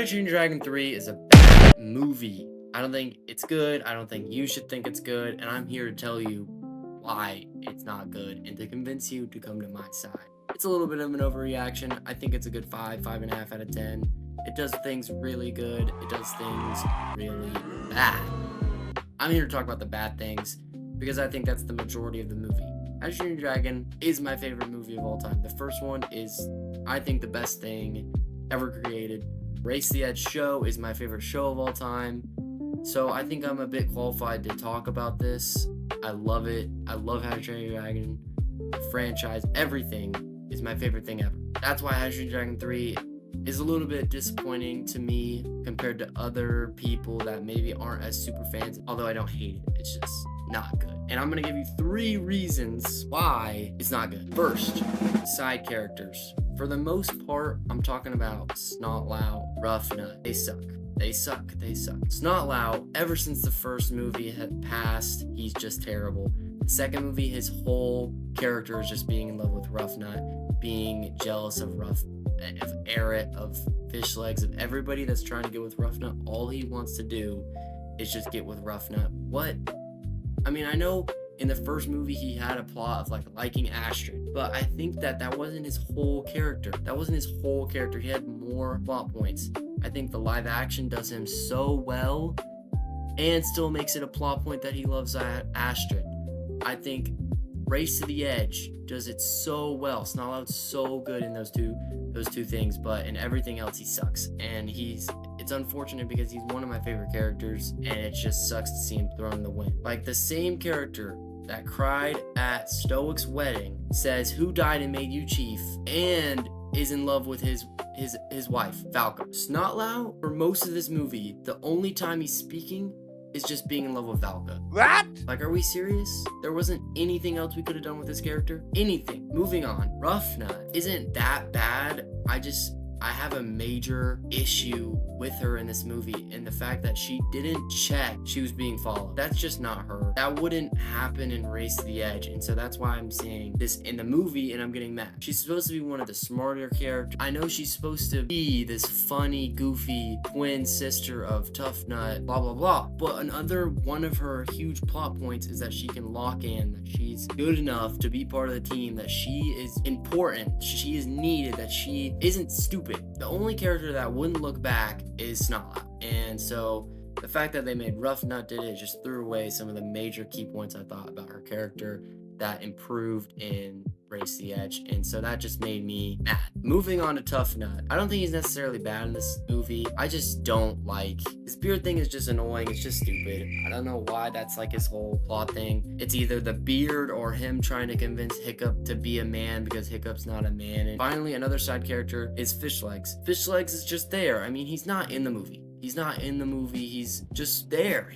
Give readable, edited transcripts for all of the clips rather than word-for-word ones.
to Train Your Dragon 3 is a bad movie. I don't think it's good. I don't think you should think it's good. And I'm here to tell you why it's not good and to convince you to come to my side. It's a little bit of an overreaction. I think it's a good 5.5 out of 10. It does things really good. It does things really bad. I'm here to talk about the bad things because I think that's the majority of the movie. How to Train Your Dragon is my favorite movie of all time. The first one is, I think, the best thing ever created. Race to the Edge show is my favorite show of all time. So I think I'm a bit qualified to talk about this. I love it. I love How to Train Your Dragon. The franchise, everything is my favorite thing ever. That's why How to Train Your Dragon 3 is a little bit disappointing to me compared to other people that maybe aren't as super fans, although I don't hate it. It's just not good. And I'm going to give you 3 reasons why it's not good. First, side characters. For the most part, I'm talking about Snotlout, Roughnut. They suck. They suck. Snotlout, ever since the first movie had passed, he's just terrible. The second movie, his whole character is just being in love with Roughnut, being jealous of Eret, of Fishlegs, of everybody that's trying to get with Roughnut. All he wants to do is just get with Roughnut. What? I mean, I know in the first movie he had a plot of like liking Astrid, but I think that wasn't his whole character. He had more plot points. I think the live action does him so well and still makes it a plot point that he loves Astrid. I think Race to the Edge does it so well. Snotlout's so good in those two things, but in everything else he sucks. And it's unfortunate because he's one of my favorite characters, and it just sucks to see him thrown in the wind. Like the same character that cried at Stoic's wedding says, "Who died and made you chief?" and is in love with his wife, Valka. Snotlout, for most of this movie, the only time he's speaking is just being in love with Valka. What? Like, are we serious? There wasn't anything else we could have done with this character? Anything. Moving on. Roughnut isn't that bad. I have a major issue with her in this movie, and the fact that she didn't check she was being followed. That's just not her. That wouldn't happen in Race to the Edge, and so that's why I'm seeing this in the movie and I'm getting mad. She's supposed to be one of the smarter characters. I know she's supposed to be this funny, goofy twin sister of Tough Nut, blah blah blah, but another one of her huge plot points is that she can lock in, that she's good enough to be part of the team, that she is important, she is needed, that she isn't stupid. The only character that wouldn't look back is Snotlout. And so the fact that they made Roughnut did it just threw away some of the major key points I thought about her character that improved in Race to the Edge, and so that just made me mad. Moving on to Tough Nut. I don't think he's necessarily bad in this movie. I just don't like his beard thing. Is just annoying. It's just stupid. I don't know why that's like his whole plot thing. It's either the beard or him trying to convince Hiccup to be a man because Hiccup's not a man. And finally, another side character is Fishlegs. Fishlegs is just there. I mean, he's not in the movie. He's just there.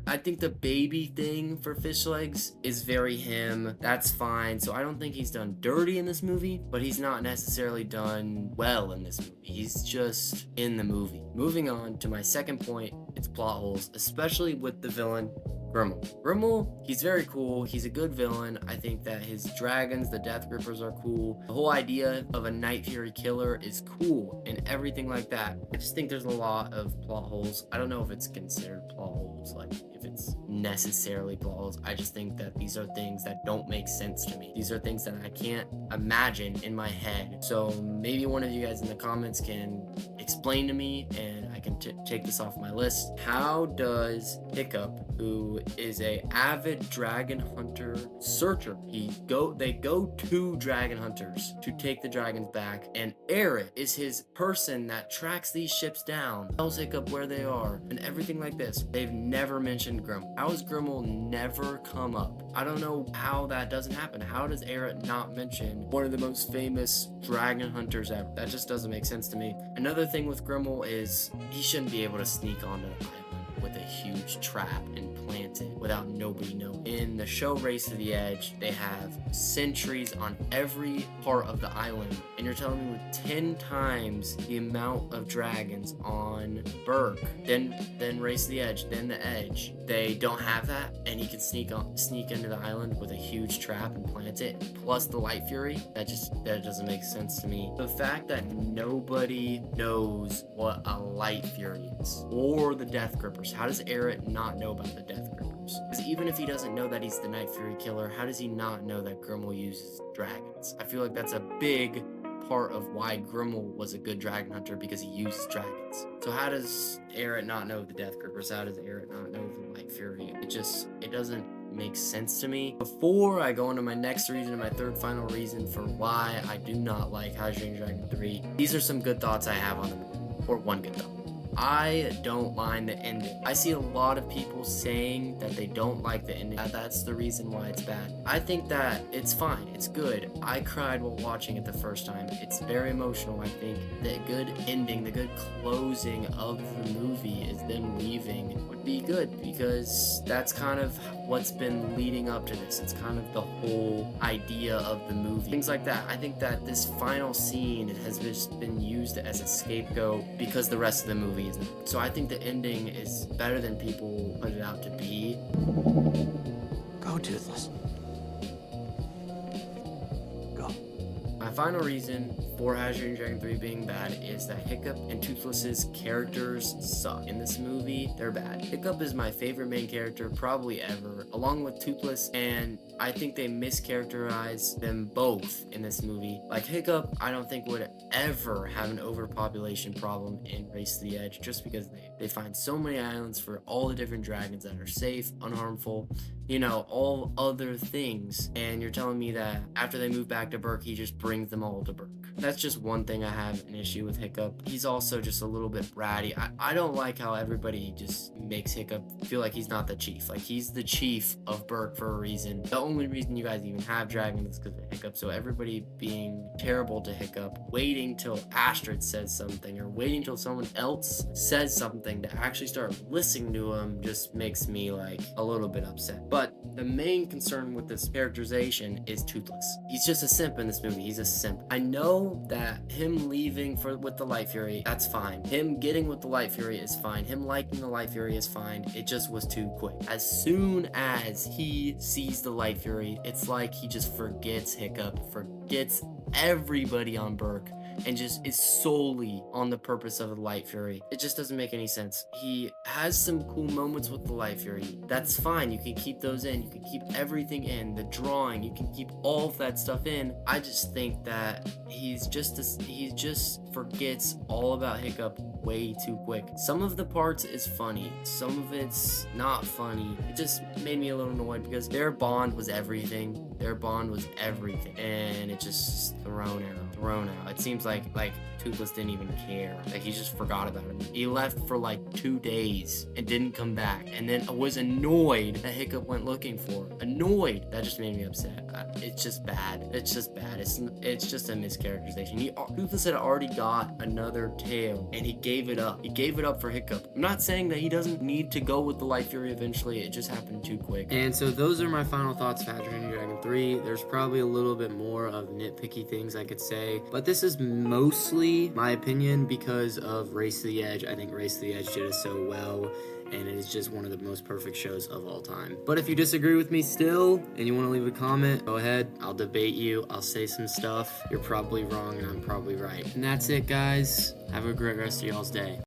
I think the baby thing for Fishlegs is very him. That's fine. So I don't think he's done dirty in this movie, but he's not necessarily done well in this movie. He's just in the movie. Moving on to my second point, it's plot holes, especially with the villain, Grimmel. Grimmel, he's very cool. He's a good villain. I think that his dragons, the Death Grippers, are cool. The whole idea of a Night Fury killer is cool and everything like that. I just think there's a lot of plot holes. I don't know if it's considered plot holes, like if it's necessarily plot holes. I just think that these are things that don't make sense to me. These are things that I can't imagine in my head. So maybe one of you guys in the comments can explain to me and I can take this off my list. How does Hiccup, who is a avid dragon hunter searcher, they go to dragon hunters to take the dragons back, and Eret is his person that tracks these ships down, tells Hiccup where they are and everything like this. They've never mentioned Grimmel. How has Grimmel never come up? I don't know how that doesn't happen. How does Eret not mention one of the most famous dragon hunters ever? That just doesn't make sense to me. Another thing with Grimmel is he shouldn't be able to sneak onto the island with a huge trap and planted without nobody knowing. In the show Race to the Edge, they have sentries on every part of the island, and you're telling me with 10 times the amount of dragons on Berk, then Race to the Edge, then the Edge, they don't have that, and he can sneak into the island with a huge trap and plant it, plus the Light Fury. That doesn't make sense to me. The fact that nobody knows what a Light Fury is, or the Death Grippers. How does Eret not know about the Death Grippers? Because even if he doesn't know that he's the Night Fury killer, how does he not know that Grimmel uses dragons? I feel like that's a big part of why Grimmel was a good dragon hunter, because he uses dragons. So how does Eret not know the Death Grippers? How does Eret not know the Light Fury? It doesn't make sense to me. Before I go into my next reason and my third final reason for why I do not like How to Train Your Dragon 3, these are some good thoughts I have on the movie, or one good thought. I don't mind the ending. I see a lot of people saying that they don't like the ending. That's the reason why it's bad. I think that it's fine. It's good. I cried while watching it the first time. It's very emotional. I think the good ending, the good closing of the movie is them leaving would be good, because that's kind of what's been leading up to this. It's kind of the whole idea of the movie. Things like that. I think that this final scene has just been used as a scapegoat because the rest of the movie isn't. So I think the ending is better than people put it out to be. Go, Toothless. Go. My final reason for How to Train Your Dragon 3 being bad is that Hiccup and Toothless's characters suck. In this movie, they're bad. Hiccup is my favorite main character probably ever, along with Toothless, and I think they mischaracterize them both in this movie. Like Hiccup, I don't think would ever have an overpopulation problem in Race to the Edge, just because they find so many islands for all the different dragons that are safe, unharmful, you know, all other things. And you're telling me that after they move back to Berk, he just brings them all to Berk. That's just one thing I have an issue with Hiccup. He's also just a little bit bratty. I don't like how everybody just makes Hiccup feel like he's not the chief. Like, he's the chief of Berk for a reason. The only reason you guys even have dragons is because of Hiccup. So everybody being terrible to Hiccup, waiting till Astrid says something, or waiting till someone else says something to actually start listening to him, just makes me like a little bit upset. But the main concern with this characterization is Toothless. He's just a simp in this movie. He's a simp. I know that him leaving with the Light Fury, that's fine. Him getting with the Light Fury is fine. Him liking the Light Fury is fine. It just was too quick. As soon as he sees the Light Fury, it's like he just forgets Hiccup, forgets everybody on Berk, and just is solely on the purpose of the Light Fury. It just doesn't make any sense. He has some cool moments with the Light Fury. That's fine. You can keep those in. You can keep everything in. The drawing, you can keep all of that stuff in. I just think that he just forgets all about Hiccup way too quick. Some of the parts is funny. Some of it's not funny. It just made me a little annoyed because their bond was everything. Their bond was everything. And it just thrown out. It seems like Toothless didn't even care. Like, he just forgot about him. He left for like 2 days and didn't come back, and then was annoyed that Hiccup went looking for him. Annoyed. That just made me upset. It's just bad. It's just bad. It's just a mischaracterization. Toothless had already got another tail, and he gave it up. He gave it up for Hiccup. I'm not saying that he doesn't need to go with the Light Fury eventually. It just happened too quick. And so those are my final thoughts of How to Train Your Dragon 3. There's probably a little bit more of nitpicky things I could say, but this is mostly my opinion because of Race to the Edge. I think Race to the Edge did it so well, and it is just one of the most perfect shows of all time. But if you disagree with me still and you want to leave a comment, go ahead. I'll debate you. I'll say some stuff. You're probably wrong and I'm probably right. And that's it, guys. Have a great rest of y'all's day.